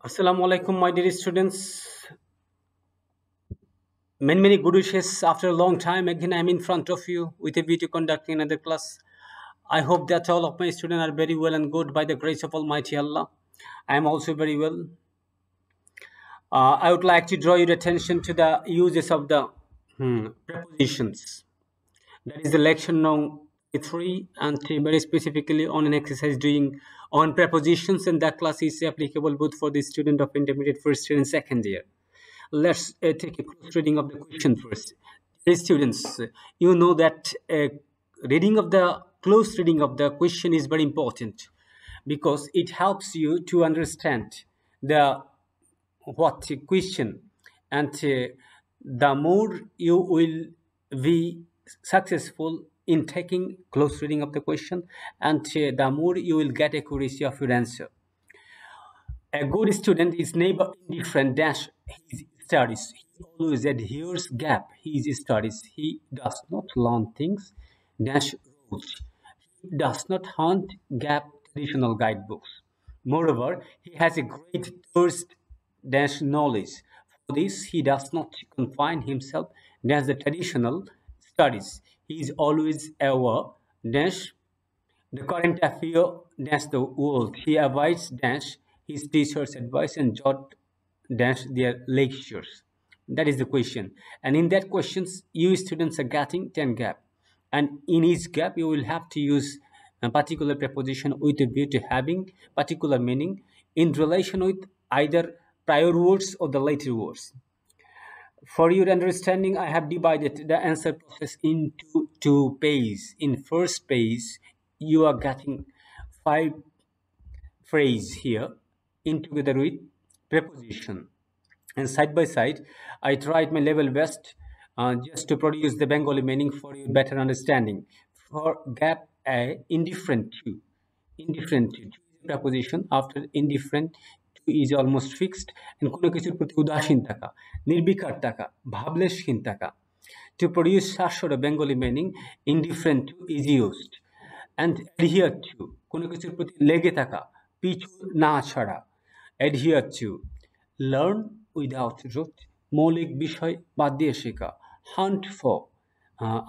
Assalamu alaikum, my dear students. Many good wishes. After a long time, again I'm in front of you with a video conducting another class. I hope that all of my students are very well and good by the grace of Almighty Allah. I am also very well. I would like to draw your attention to the uses of the prepositions. That is the lection on 3 and very specifically on an exercise doing on prepositions, and that class is applicable both for the student of intermediate first year and second year. Let's take a close reading of the question first. Dear students, you know that reading of the close reading of the question is very important because it helps you to understand the what question, and the more you will be successful in taking close reading of the question, and the more you will get accuracy of your answer. A good student is never indifferent dash his studies. He always adheres gap his studies. He does not learn things dash rules. He does not hunt gap traditional guidebooks. Moreover, he has a great thirst dash knowledge. For this, he does not confine himself dash the traditional studies. He is always aware dash the current affair dash the world. He avoids dash his teacher's advice and jot dash their lectures. That is the question. And in that questions, you students are getting 10 gap. And in each gap, you will have to use a particular preposition with a view to having particular meaning in relation with either prior words or the later words. For your understanding, I have divided the answer process into two phases. In first phase, you are getting 5 phrases here in together with preposition. And side by side, I tried my level best just to produce the Bengali meaning for your better understanding. For gap A, indifferent to is a preposition. After indifferent to is almost fixed, and কোনো কিছুর প্রতি উদাসীন থাকা, নির্বিকার থাকা, ভাবলেশহীন থাকা. To produce such sort of Bengali meaning, indifferent to is used. And adhere to, কোনো কিছুর প্রতি লেগে থাকা, পিছু না ছাড়া. Adhere to, learn without root, মৌলিক বিষয় বাদ দিয়ে শেখা. Hunt for,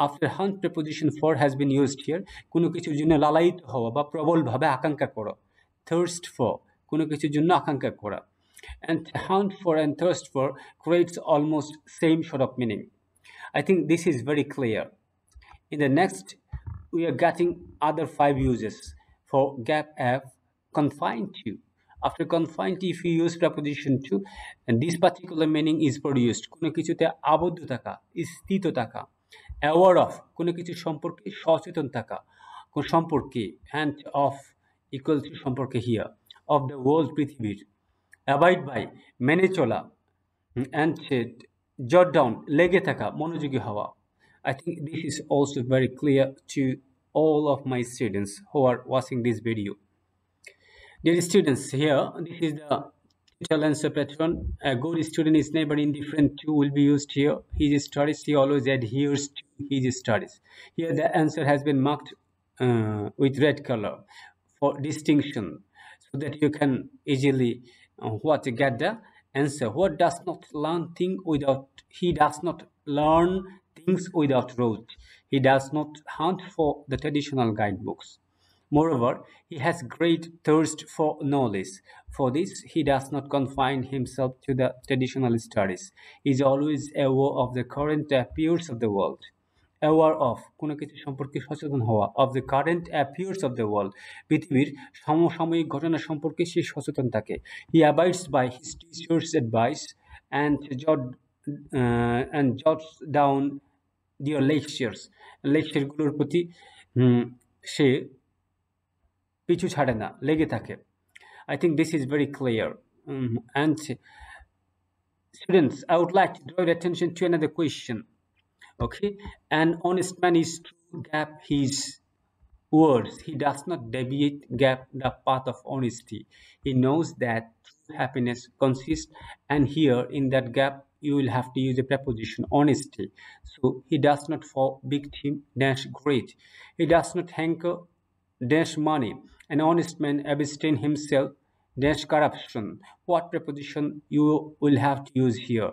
after hunt preposition for has been used here, কোনো কিছুর জন্য লালায়িত হওয়া বা প্রবলভাবে আকাঙ্ক্ষা করা. Thirst for, কোনো কিছুর জন্য আকাঙ্ক্ষা করা. And hunt for and thirst for creates almost same sort of meaning. I think this is very clear. In the next, we are getting other 5 uses for gap F, confined to. After confined to, if you use preposition to, and this particular meaning is produced, কোনো কিছুতে আবদ্ধ থাকা, স্থিত থাকা. Aware of, কোনো কিছু সম্পর্কে সচেতন থাকা, কোন সম্পর্কে, and of equal to সম্পর্কে here, of the world পৃথিবীর. Abide by, মেনে চলা, and jot down, লেগে থাকা, মনোযোগী হওয়া. I think this is also very clear to all of my students who are watching this video. Dear students, here this is the tutorial answer pattern. A good student is never indifferent to will be used here. His studies, he always adheres to his studies. Here the answer has been marked with red color for distinction, so that you can easily get the answer. What does not learn thing without, he does not learn things without rote. He does not hunt for the traditional guidebooks. Moreover, he has great thirst for knowledge. For this, he does not confine himself to the traditional studies. He is always aware of the current affairs of the world. Aware of, কোনো কিছু সম্পর্কে সচেতন হওয়া, of the current affairs of the world. পৃথিবীর সমসাময়িক ঘটনা সম্পর্কে সে সচেতন থাকে. He abides by his teacher's advice and jots down their lectures. লেকচারগুলোর প্রতি সে পিছু ছাড়ে না, লেগে থাকে. I think this is very clear. And students, I would like to draw your attention to another question. Okay, an honest man is true gap his words. He does not deviate gap the path of honesty. He knows that true happiness consists, and here in that gap you will have to use a preposition honesty. So he does not fall victim dash great. He does not hanker dash money. An honest man abstain himself dash corruption. What preposition you will have to use here?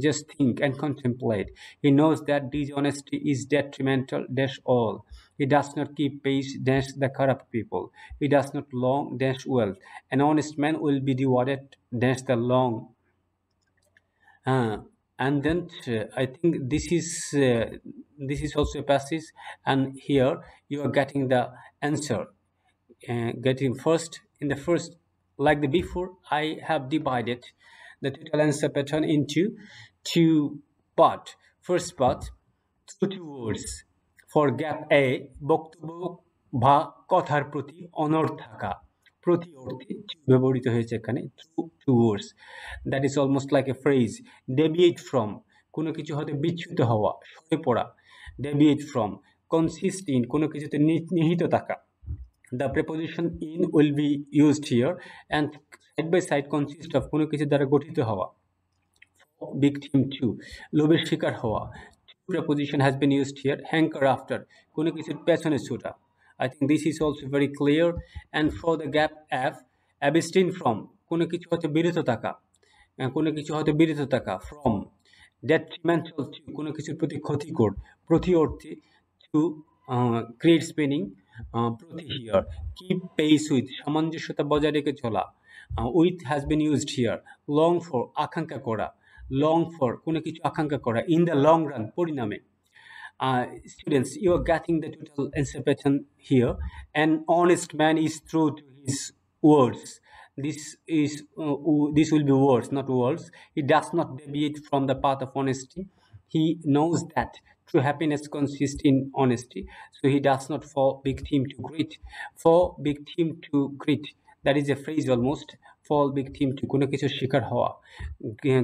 Just think and contemplate. He knows that dishonesty is detrimental dash all. He does not keep pace dash the corrupt people. He does not long dash wealth. An honest man will be rewarded dash the long. And then I think this is also a passage, and here you are getting the answer. Getting first in the first, like the before, I have divided the total answer pattern into two part. First part, through two words. For gap A, বক্তব্য বা কথার প্রতি অনড় থাকা, প্রতি অর্থে ব্যবহৃত হয়েছে এখানে two words. That is almost like a phrase. Deviate from, কোনো কিছু হতে বিচ্যুত হওয়া, সরে পড়া. Deviate from, consist in, কোনো কিছুতে নিহিত থাকা. The preposition in will be used here, and side by side consist of, কোনো কিছু দ্বারা গঠিত হওয়া. Victim to, লোভের শিকার হওয়া. Preposition has been used here. Hanker after, কোনো কিছুর পেছনে ছোটা. I think this is also very clear. And for the gap F, abstain from, কোনো কিছু হতে বিরত থাকা, কোনো কিছু হতে বিরত থাকা. From, detrimental to, কোনো কিছুর প্রতি ক্ষতিকর, প্রতি অর্থে, to create spinning, প্রতি here. Keep pace with, সামঞ্জস্যতা বজায় রেখে চলা. With has been used here. Long for, আকাঙ্ক্ষা করা. Long for, কোনো কিছু আকাঙ্ক্ষা করা. In the long run, পরিণামে. Students, you are getting the total answer pattern here. An honest man is true to his words. This will be words, not words. He does not deviate from the path of honesty. He knows that true happiness consists in honesty, so he does not fall victim to greed. Fall victim to greed, that is a phrase almost. Fall victim to, কোনো কিছুর শিকার হওয়া,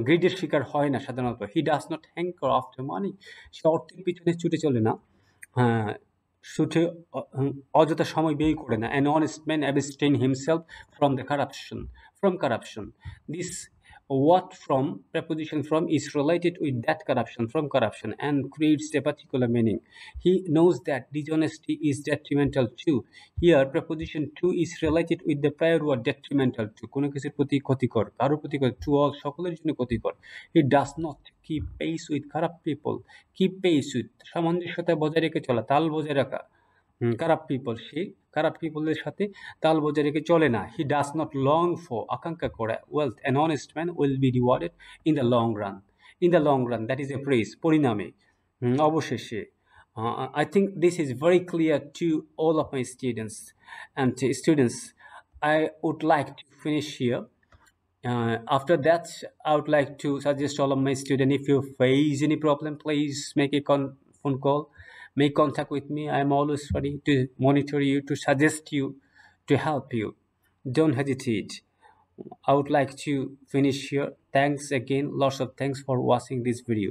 গ্রিডের শিকার হয় না সাধারণত. He does not hanker after money, সে অর্থের পিছনে ছুটে চলে না, ছুটে অযথা সময় ব্যয় করে না. An honest man abstain himself from the corruption. This what from, preposition from, is related with that corruption, from corruption, and creates a particular meaning. He knows that dishonesty is detrimental too. Here preposition to is related with the prior word detrimental to, কোনো কিছুর প্রতি ক্ষতিকর, কারো প্রতি to all, সকলের জন্য ক্ষতিকর. He does not keep pace with corrupt people. Keep pace with, সামঞ্জস্যতা বজায় রেখে চলা, তাল বজায় রাখা. corrupt people, সে corrupt peopleর সাথে তাল বজায় রেখে চলে না. He does not long for, আকাঙ্ক্ষা করে, wealth. An honest man will be rewarded in the long run. In the long run, that is a phrase, পরিণামে, অবশেষে. I think this is very clear to all of my students. And students, I would like to finish here. After that, I would like to suggest all of my students, if you face any problem, please make a phone call. Make contact with me. I am always ready to monitor you, to suggest you, to help you. Don't hesitate. I would like to finish here. Thanks again. Lots of thanks for watching this video.